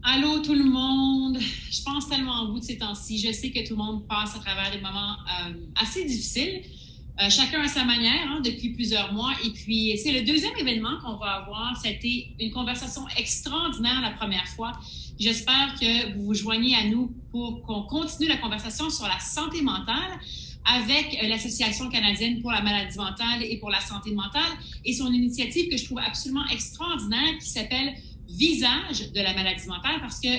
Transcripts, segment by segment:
Allô tout le monde! Je pense tellement en vous de ces temps-ci. Je sais que tout le monde passe à travers des moments assez difficiles, chacun à sa manière, hein, depuis plusieurs mois. Et puis, c'est le deuxième événement qu'on va avoir. C'était une conversation extraordinaire la première fois. J'espère que vous vous joignez à nous pour qu'on continue la conversation sur la santé mentale avec l'Association canadienne pour la maladie mentale et pour la santé mentale et son initiative que je trouve absolument extraordinaire qui s'appelle Visage de la maladie mentale parce que,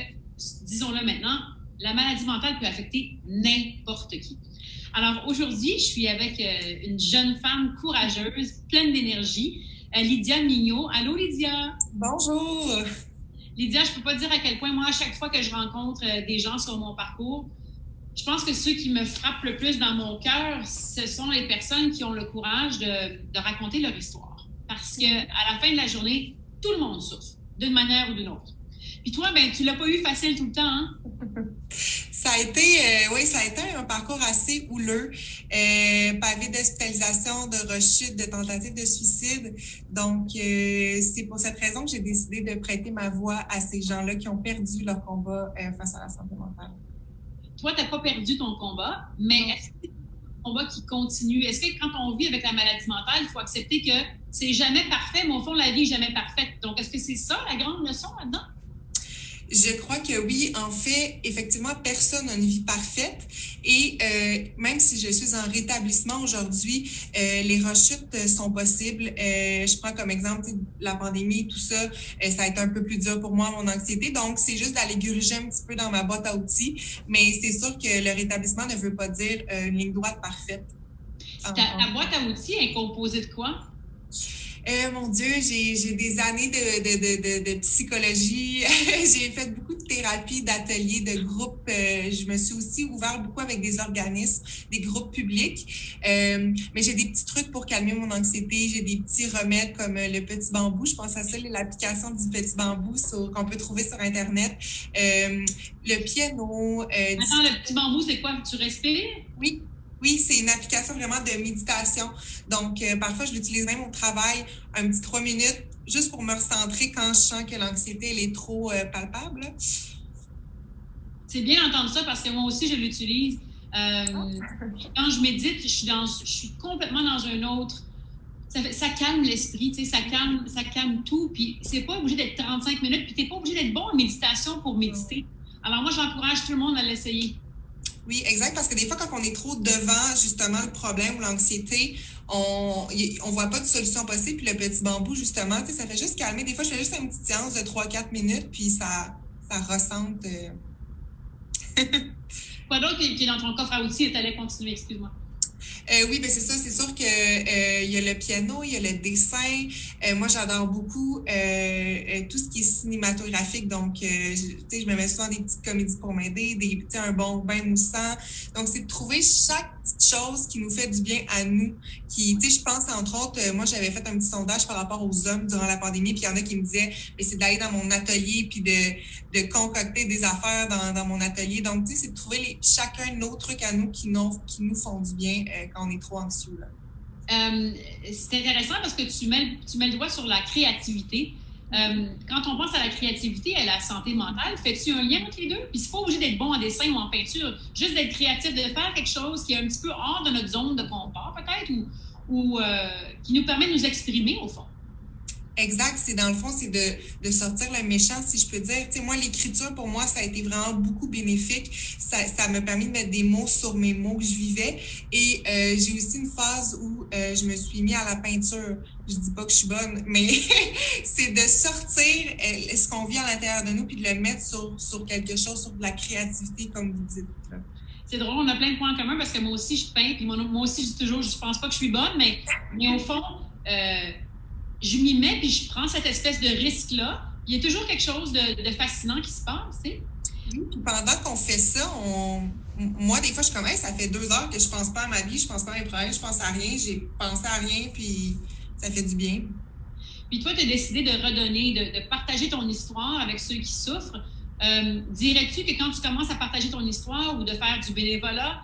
disons-le maintenant, la maladie mentale peut affecter n'importe qui. Alors aujourd'hui, je suis avec une jeune femme courageuse, pleine d'énergie, Lydia Mignot. Allô Lydia! Bonjour! Lydia, je ne peux pas dire à quel point moi, à chaque fois que je rencontre des gens sur mon parcours, je pense que ceux qui me frappent le plus dans mon cœur, ce sont les personnes qui ont le courage de raconter leur histoire. Parce qu'à la fin de la journée, tout le monde souffre, d'une manière ou d'une autre. Puis toi, ben, tu l'as pas eu facile tout le temps, hein? Ça a été, oui, ça a été un parcours assez houleux, pavé d'hospitalisation, de rechute, de tentatives de suicide. Donc, c'est pour cette raison que j'ai décidé de prêter ma voix à ces gens-là qui ont perdu leur combat face à la santé mentale. Toi, tu n'as pas perdu ton combat, mais est-ce que c'est un combat qui continue? Est-ce que quand on vit avec la maladie mentale, il faut accepter que c'est jamais parfait, mais au fond, la vie n'est jamais parfaite. Donc, est-ce que c'est ça la grande leçon là-dedans? Je crois que oui, en fait, effectivement, personne n'a une vie parfaite. Et même si je suis en rétablissement aujourd'hui, les rechutes sont possibles. Je prends comme exemple la pandémie, tout ça, ça a été un peu plus dur pour moi, mon anxiété. Donc, c'est juste d'aller gruger un petit peu dans ma boîte à outils. Mais c'est sûr que le rétablissement ne veut pas dire une ligne droite parfaite. Ta boîte à outils est composée de quoi? Mon Dieu, j'ai des années de psychologie. J'ai fait beaucoup de thérapie, d'ateliers, de groupes. Je me suis aussi ouvert beaucoup avec des organismes, des groupes publics. Mais j'ai des petits trucs pour calmer mon anxiété. J'ai des petits remèdes comme le petit bambou. Je pense à ça, l'application du petit bambou qu'on peut trouver sur Internet. Le piano. Attends, le petit bambou, c'est quoi? Tu respires? Oui. Oui, c'est une application vraiment de méditation. Donc, parfois, je l'utilise même au travail, un petit 3 minutes, juste pour me recentrer quand je sens que l'anxiété, elle est trop palpable. C'est bien d'entendre ça parce que moi aussi, je l'utilise. Quand je médite, je suis complètement dans un autre... Ça calme l'esprit, tu sais, ça calme tout. Puis c'est pas obligé d'être 35 minutes, puis t'es pas obligé d'être bon en méditation pour méditer. Alors moi, j'encourage tout le monde à l'essayer. Oui, exact, parce que des fois, quand on est trop devant, justement, le problème ou l'anxiété, on voit pas de solution possible. Puis le petit bambou, justement, tu sais, ça fait juste calmer. Des fois, je fais juste une petite séance de 3-4 minutes, puis ça ressente. Quoi d'autre qui est dans ton coffre à outils? Tu allais continuer, excuse-moi. Oui, ben c'est ça. C'est sûr que il y a le piano, il y a le dessin. Moi, j'adore beaucoup tout ce qui est cinématographique. Donc, je me mets souvent des petites comédies pour m'aider, un bon bain moussant. Donc, c'est de trouver chaque petite chose qui nous fait du bien à nous. Je pense, entre autres, moi, j'avais fait un petit sondage par rapport aux hommes durant la pandémie, puis il y en a qui me disaient, mais c'est d'aller dans mon atelier, puis de concocter des affaires dans mon atelier. Donc, c'est de trouver chacun nos trucs à nous qui nous font du bien quand on est trop anxieux. C'est intéressant parce que tu mets le doigt sur la créativité. Quand on pense à la créativité et à la santé mentale, fais-tu un lien entre les deux? Puis c'est pas obligé d'être bon en dessin ou en peinture, juste d'être créatif, de faire quelque chose qui est un petit peu hors de notre zone de confort peut-être ou qui nous permet de nous exprimer au fond. Exact, c'est dans le fond, c'est de sortir le méchant, si je peux dire. Tu sais, moi, l'écriture, pour moi, ça a été vraiment beaucoup bénéfique. Ça m'a permis de mettre des mots sur mes mots que je vivais. Et j'ai aussi une phase où je me suis mis à la peinture. Je dis pas que je suis bonne, mais c'est de sortir ce qu'on vit à l'intérieur de nous puis de le mettre sur quelque chose, sur de la créativité, comme vous dites. Là. C'est drôle, on a plein de points en commun parce que moi aussi, je peins. Puis moi aussi, je dis toujours, je pense pas que je suis bonne, mais au fond... je m'y mets puis je prends cette espèce de risque-là. Il y a toujours quelque chose de fascinant qui se passe, tu sais. Oui, puis pendant qu'on fait ça, moi, des fois, je suis comme, hey, ça fait 2 heures que je pense pas à ma vie, je pense pas à mes problèmes, je pense à rien, j'ai pensé à rien, puis ça fait du bien. Puis toi, tu as décidé de redonner, de partager ton histoire avec ceux qui souffrent. Dirais-tu que quand tu commences à partager ton histoire ou de faire du bénévolat,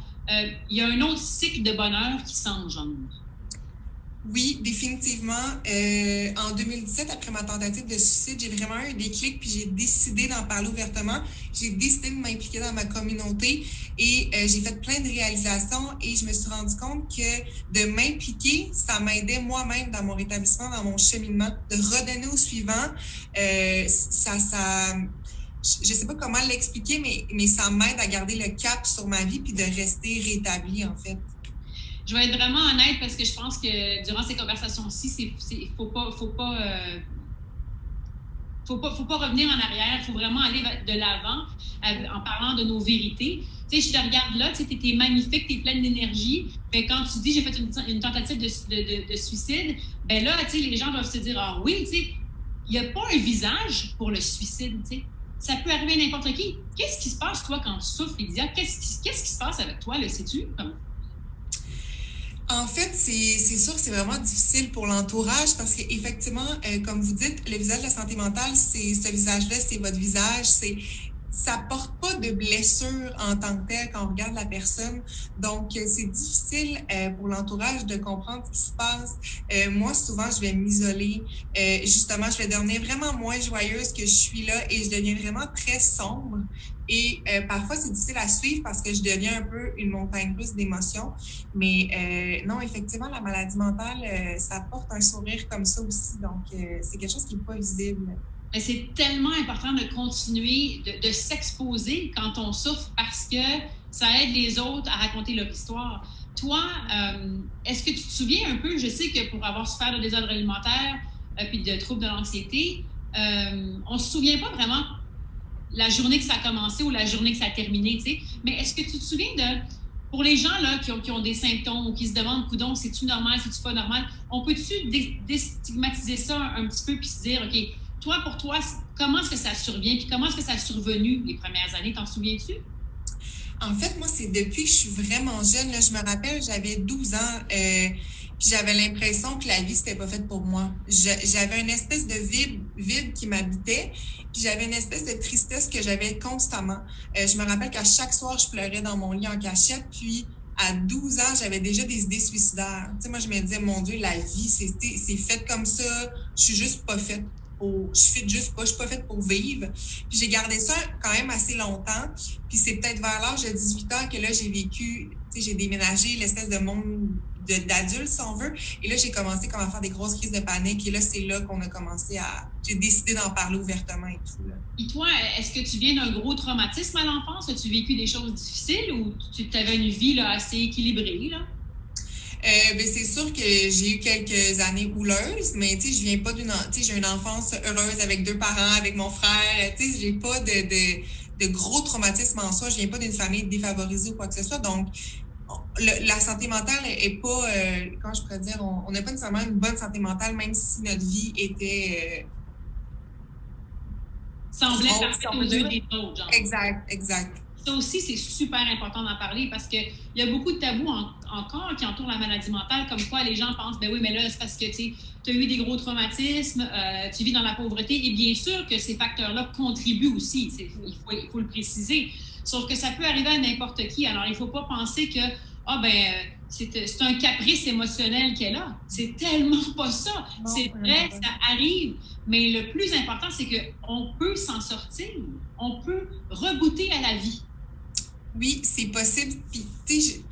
il y a un autre cycle de bonheur qui s'engendre? Oui, définitivement. En 2017, après ma tentative de suicide, j'ai vraiment eu un déclic, puis j'ai décidé d'en parler ouvertement. J'ai décidé de m'impliquer dans ma communauté et j'ai fait plein de réalisations et je me suis rendu compte que de m'impliquer, ça m'aidait moi-même dans mon rétablissement, dans mon cheminement, de redonner au suivant. Je sais pas comment l'expliquer, mais ça m'aide à garder le cap sur ma vie puis de rester rétabli, en fait. Je vais être vraiment honnête parce que je pense que durant ces conversations-ci, faut pas revenir en arrière. Il faut vraiment aller de l'avant en parlant de nos vérités. Tu sais, je te regarde là, tu sais, t'es magnifique, t'es pleine d'énergie. Mais quand tu dis j'ai fait une tentative de suicide, ben là, tu sais, les gens doivent se dire ah oui, tu sais, il n'y a pas un visage pour le suicide, tu sais. Ça peut arriver à n'importe qui. Qu'est-ce qui se passe, toi, quand tu souffres, Lydia? Qu'est-ce qui se passe avec toi, le sais-tu? En fait, c'est sûr que c'est vraiment difficile pour l'entourage parce qu'effectivement, comme vous dites, le visage de la santé mentale, c'est ce visage-là, c'est votre visage, ça porte pas de blessure en tant que tel quand on regarde la personne. Donc, c'est difficile pour l'entourage de comprendre ce qui se passe. Moi, souvent, je vais m'isoler. Justement, je vais devenir vraiment moins joyeuse que je suis là et je deviens vraiment très sombre. Et parfois, c'est difficile à suivre parce que je deviens un peu une montagne russe d'émotions. Mais non, effectivement, la maladie mentale, ça porte un sourire comme ça aussi. Donc, c'est quelque chose qui n'est pas visible. Mais c'est tellement important de continuer de s'exposer quand on souffre parce que ça aide les autres à raconter leur histoire. Toi, est-ce que tu te souviens un peu, je sais que pour avoir souffert de désordre alimentaire puis de troubles de l'anxiété, on ne se souvient pas vraiment la journée que ça a commencé ou la journée que ça a terminé, tu sais. Mais est-ce que tu te souviens pour les gens là, qui ont des symptômes ou qui se demandent, coudonc, c'est-tu normal, c'est-tu pas normal, on peut-tu déstigmatiser ça un petit peu puis se dire, OK, toi, pour toi, comment est-ce que ça survient puis comment est-ce que ça a survenu les premières années, t'en souviens-tu? En fait, moi, c'est depuis que je suis vraiment jeune. Là, je me rappelle, j'avais 12 ans, puis j'avais l'impression que la vie, c'était pas faite pour moi. J'avais une espèce de vide qui m'habitait, puis j'avais une espèce de tristesse que j'avais constamment. Je me rappelle qu'à chaque soir, je pleurais dans mon lit en cachette, puis à 12 ans, j'avais déjà des idées suicidaires. Tu sais, moi, je me disais, mon Dieu, la vie, c'est fait comme ça. Je suis juste pas faite. Je suis juste pas, je suis pas faite pour vivre. Puis j'ai gardé ça quand même assez longtemps. Puis c'est peut-être vers l'âge de 18 ans que là, j'ai vécu, tu sais, j'ai déménagé l'espèce de monde d'adulte, si on veut. Et là, j'ai commencé comme à faire des grosses crises de panique. Et là, c'est là qu'on a commencé j'ai décidé d'en parler ouvertement et tout. Là. Et toi, est-ce que tu viens d'un gros traumatisme à l'enfance? As-tu vécu des choses difficiles ou tu avais une vie là, assez équilibrée, là? Ben, c'est sûr que j'ai eu quelques années houleuses, mais tu sais, je viens pas j'ai une enfance heureuse avec 2 parents, avec mon frère. Tu sais, j'ai pas de gros traumatismes en soi. Je viens pas d'une famille défavorisée ou quoi que ce soit. Donc, la santé mentale est pas, comment je pourrais dire, on n'a pas nécessairement une bonne santé mentale, même si notre vie était semblait parfaite aux yeux des autres, genre. Exact. Ça aussi, c'est super important d'en parler parce qu'il y a beaucoup de tabous encore qui entourent la maladie mentale, comme quoi les gens pensent, ben oui, mais là, c'est parce que tu as eu des gros traumatismes, tu vis dans la pauvreté, et bien sûr que ces facteurs-là contribuent aussi, il faut le préciser. Sauf que ça peut arriver à n'importe qui. Alors, il ne faut pas penser que, c'est un caprice émotionnel qu'elle a. C'est tellement pas ça. Non, c'est vrai, ça arrive. Mais le plus important, c'est qu'on peut s'en sortir. On peut regoûter à la vie. Oui, c'est possible. Puis, tu sais,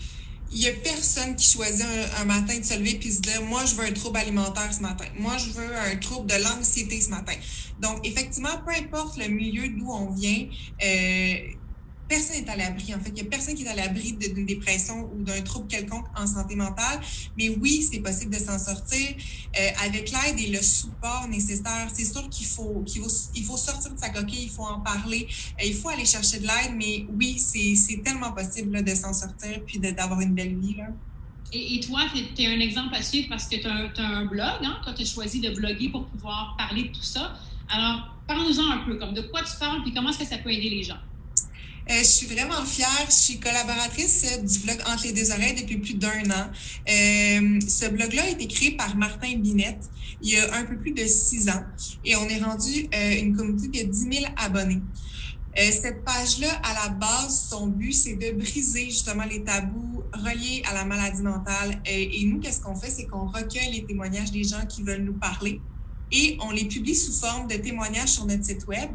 il n'y a personne qui choisit un matin de se lever et se dire, moi, je veux un trouble alimentaire ce matin. Moi, je veux un trouble de l'anxiété ce matin. Donc, effectivement, peu importe le milieu d'où on vient, personne n'est à l'abri. En fait, il n'y a personne qui est à l'abri d'une dépression ou d'un trouble quelconque en santé mentale. Mais oui, c'est possible de s'en sortir avec l'aide et le support nécessaire. C'est sûr qu'il faut sortir de sa coquille, il faut en parler, il faut aller chercher de l'aide. Mais oui, c'est tellement possible là, de s'en sortir puis d'avoir une belle vie. Là. Et toi, tu es un exemple à suivre parce que tu as un blog. Hein? Toi, tu as choisi de bloguer pour pouvoir parler de tout ça. Alors, parle-nous-en un peu, comme de quoi tu parles puis comment est-ce que ça peut aider les gens? Je suis vraiment fière. Je suis collaboratrice du blog Entre les deux oreilles depuis plus d'1 an. Ce blog-là a été créé par Martin Binette il y a un peu plus de 6 ans et on est rendu une communauté qui a 10 000 abonnés. Cette page-là, à la base, son but, c'est de briser justement les tabous reliés à la maladie mentale. Et nous, qu'est-ce qu'on fait? C'est qu'on recueille les témoignages des gens qui veulent nous parler et on les publie sous forme de témoignages sur notre site web.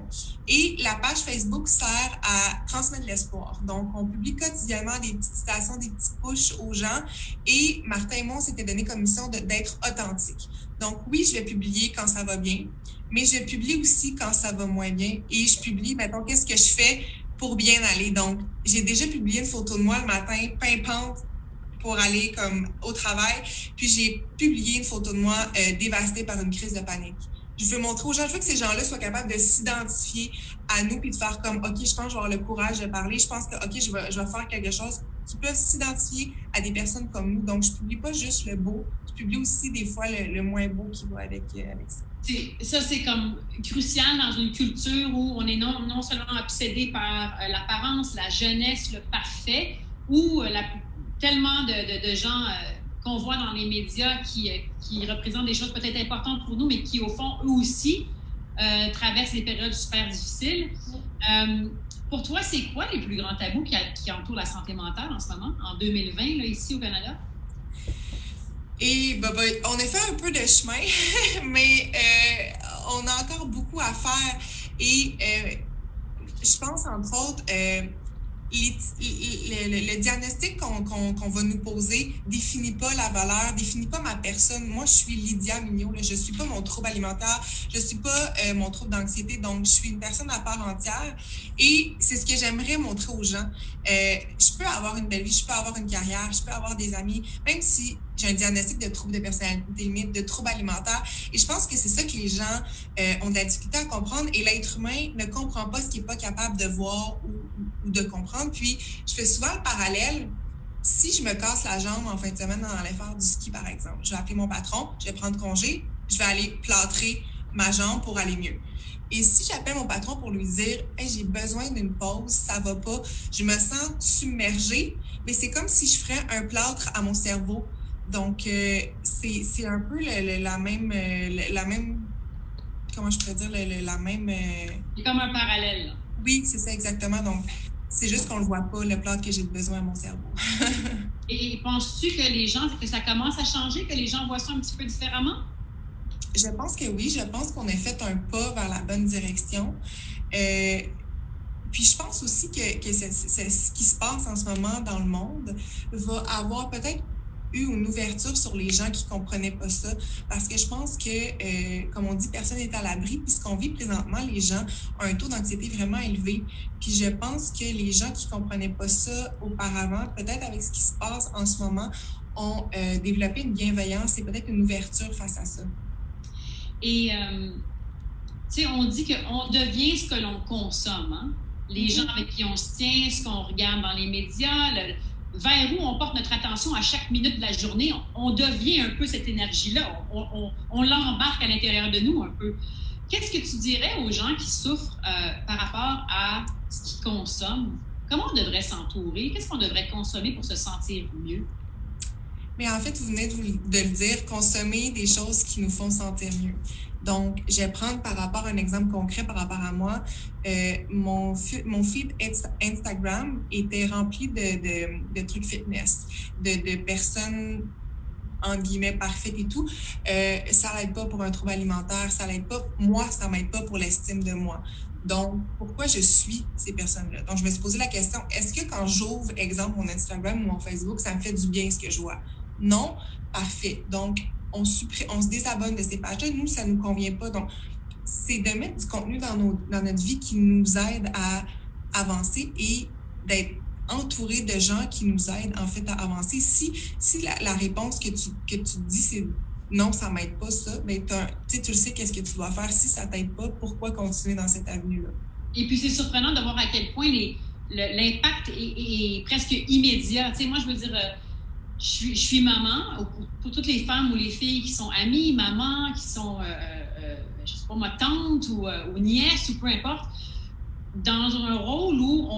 Et la page Facebook sert à transmettre l'espoir. Donc, on publie quotidiennement des petites citations, des petits pushs aux gens. Et Martin et moi, on s'était donné comme mission d'être authentique. Donc, oui, je vais publier quand ça va bien, mais je publie aussi quand ça va moins bien. Et je publie, mettons, qu'est-ce que je fais pour bien aller. Donc, j'ai déjà publié une photo de moi le matin, pimpante, pour aller comme au travail. Puis j'ai publié une photo de moi dévastée par une crise de panique. Je veux montrer aux gens, je veux que ces gens-là soient capables de s'identifier à nous puis de faire comme, OK, je pense que je vais avoir le courage de parler. Je pense que, OK, je vais faire quelque chose qui peut s'identifier à des personnes comme nous. Donc, je publie pas juste le beau, je publie aussi des fois le moins beau qui va avec ça. Ça, c'est comme crucial dans une culture où on est non seulement obsédé par l'apparence, la jeunesse, le parfait, où tellement de gens qu'on voit dans les médias qui représentent des choses peut-être importantes pour nous, mais qui, au fond, eux aussi, traversent des périodes super difficiles. Pour toi, c'est quoi les plus grands tabous qui entourent la santé mentale en ce moment, en 2020, là, ici au Canada? Et on a fait un peu de chemin, mais on a encore beaucoup à faire. Et je pense, entre autres, le diagnostic qu'on va nous poser définit pas la valeur, définit pas ma personne. Moi, je suis Lydia Mignot. Là. Je suis pas mon trouble alimentaire, je suis pas mon trouble d'anxiété. Donc, je suis une personne à part entière. Et c'est ce que j'aimerais montrer aux gens. Je peux avoir une belle vie, je peux avoir une carrière, je peux avoir des amis, même si j'ai un diagnostic de trouble de personnalité limite, de trouble alimentaire. Et je pense que c'est ça que les gens ont de la difficulté à comprendre. Et l'être humain ne comprend pas ce qu'il n'est pas capable de voir ou de comprendre. Puis, je fais souvent le parallèle. Si je me casse la jambe en fin de semaine dans aller faire du ski, par exemple, je vais appeler mon patron, je vais prendre congé, je vais aller plâtrer ma jambe pour aller mieux. Et si j'appelle mon patron pour lui dire hey, « j'ai besoin d'une pause, ça va pas », je me sens submergée, mais c'est comme si je ferais un plâtre à mon cerveau. Donc, c'est un peu la même, comment je pourrais dire, la même... C'est comme un parallèle. Là. Oui, c'est ça exactement. Donc, c'est juste qu'on ne le voit pas, le plâtre que j'ai besoin à mon cerveau. Et penses-tu que ça commence à changer, que les gens voient ça un petit peu différemment? Je pense que oui. Je pense qu'on a fait un pas vers la bonne direction. Puis je pense aussi que ce qui se passe en ce moment dans le monde va avoir peut-être eu une ouverture sur les gens qui ne comprenaient pas ça. Parce que je pense que, comme on dit, personne n'est à l'abri. Puis ce qu'on vit présentement, les gens ont un taux d'anxiété vraiment élevé. Puis je pense que les gens qui ne comprenaient pas ça auparavant, peut-être avec ce qui se passe en ce moment, ont développé une bienveillance et peut-être une ouverture face à ça. Et, tu sais, on dit qu'on devient ce que l'on consomme. Hein? Les gens avec qui on se tient, ce qu'on regarde dans les médias, vers où on porte notre attention à chaque minute de la journée, on devient un peu cette énergie-là. On l'embarque à l'intérieur de nous un peu. Qu'est-ce que tu dirais aux gens qui souffrent par rapport à ce qu'ils consomment? Comment on devrait s'entourer? Qu'est-ce qu'on devrait consommer pour se sentir mieux? Mais en fait, vous venez de le dire, consommer des choses qui nous font sentir mieux. Donc, je vais prendre par rapport à un exemple concret par rapport à moi. Mon feed Instagram était rempli de trucs fitness, de personnes, entre guillemets, parfaites et tout. Ça l'aide pas pour un trouble alimentaire, ça l'aide pas. Moi, ça m'aide pas pour l'estime de moi. Donc, pourquoi je suis ces personnes-là? Donc, je me suis posé la question, est-ce que quand j'ouvre, exemple, mon Instagram ou mon Facebook, ça me fait du bien ce que je vois? Non? Parfait. Donc, on se désabonne de ces pages-là. Nous, ça ne nous convient pas. Donc, c'est de mettre du contenu dans notre vie qui nous aide à avancer et d'être entouré de gens qui nous aident, en fait, à avancer. Si la réponse que tu dis, c'est non, ça ne m'aide pas, ça, bien, tu le sais qu'est-ce que tu dois faire. Si ça ne t'aide pas, pourquoi continuer dans cette avenue-là? Et puis, c'est surprenant de voir à quel point l'impact est presque immédiat. Tu sais, moi, je veux dire... Je suis maman, pour toutes les femmes ou les filles qui sont amies, mamans, qui sont, je sais pas moi, tantes ou nièces ou peu importe, dans un rôle où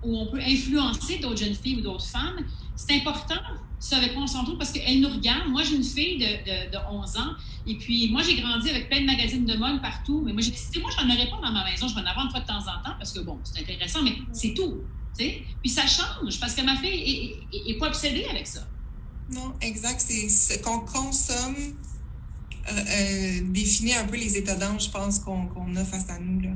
on peut influencer d'autres jeunes filles ou d'autres femmes, c'est important ce avec quoi on s'entoure parce qu'elles nous regardent. Moi, j'ai une fille de 11 ans et puis moi, j'ai grandi avec plein de magazines de mode partout, mais moi, j'ai décidé, moi, je n'en aurais pas dans ma maison, je vais en avoir une fois de temps en temps parce que, bon, c'est intéressant, mais c'est tout. sais. Puis ça change parce que ma fille est pas obsédée avec ça. Non, exact. C'est ce qu'on consomme définit un peu les états d'âme, je pense, qu'on a face à nous, là.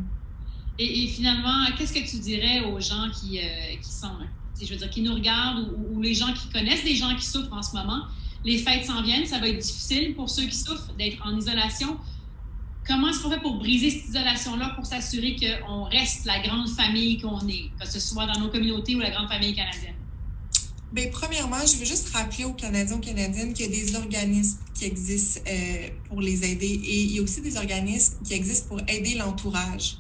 Et finalement, qu'est-ce que tu dirais aux gens qui sont, je veux dire, qui nous regardent ou les gens qui connaissent des gens qui souffrent en ce moment? Les fêtes s'en viennent, ça va être difficile pour ceux qui souffrent d'être en isolation. Comment est-ce qu'on fait pour briser cette isolation-là pour s'assurer qu'on reste la grande famille qu'on est, que ce soit dans nos communautés ou la grande famille canadienne? Bien, premièrement, je veux juste rappeler aux Canadiens, aux Canadiennes qu'il y a des organismes qui existent pour les aider et il y a aussi des organismes qui existent pour aider l'entourage,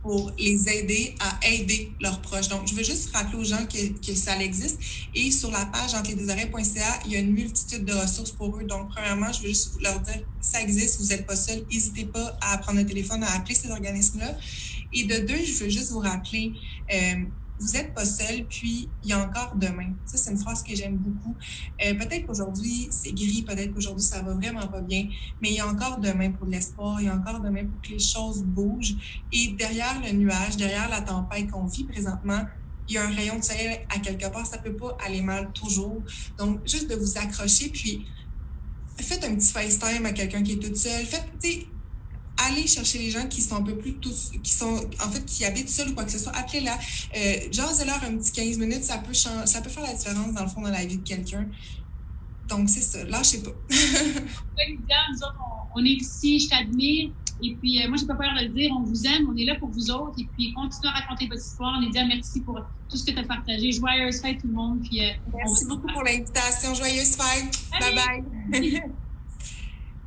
pour les aider à aider leurs proches. Donc, je veux juste rappeler aux gens que ça existe. Et sur la page entrelesdeuxoreilles.ca, il y a une multitude de ressources pour eux. Donc, premièrement, je veux juste leur dire ça existe, vous n'êtes pas seuls. N'hésitez pas à prendre le téléphone, à appeler ces organismes-là. Et de deux, je veux juste vous rappeler, vous n'êtes pas seul, puis il y a encore demain. Ça, c'est une phrase que j'aime beaucoup. Peut-être qu'aujourd'hui, c'est gris, peut-être qu'aujourd'hui, ça va vraiment pas bien, mais il y a encore demain pour de l'espoir, il y a encore demain pour que les choses bougent. Et derrière le nuage, derrière la tempête qu'on vit présentement, il y a un rayon de soleil à quelque part. Ça peut pas aller mal toujours. Donc, juste de vous accrocher, puis faites un petit FaceTime à quelqu'un qui est toute seule. Faites, tu sais, allez chercher les gens qui sont un peu plus qui habitent seuls ou quoi que ce soit. Appelez-la. Jasez-leur un petit 15 minutes, ça peut faire la différence dans le fond dans la vie de quelqu'un. Donc, c'est ça. Lâchez pas. Lydia, nous autres, on est ici, je t'admire. Et puis, moi, j'ai pas peur de le dire, on vous aime, on est là pour vous autres. Et puis, continuez à raconter votre histoire. Lydia, merci pour tout ce que tu as partagé. Joyeuse fête tout le monde. Puis, merci beaucoup pour l'invitation. Joyeuse fête. Bye bye.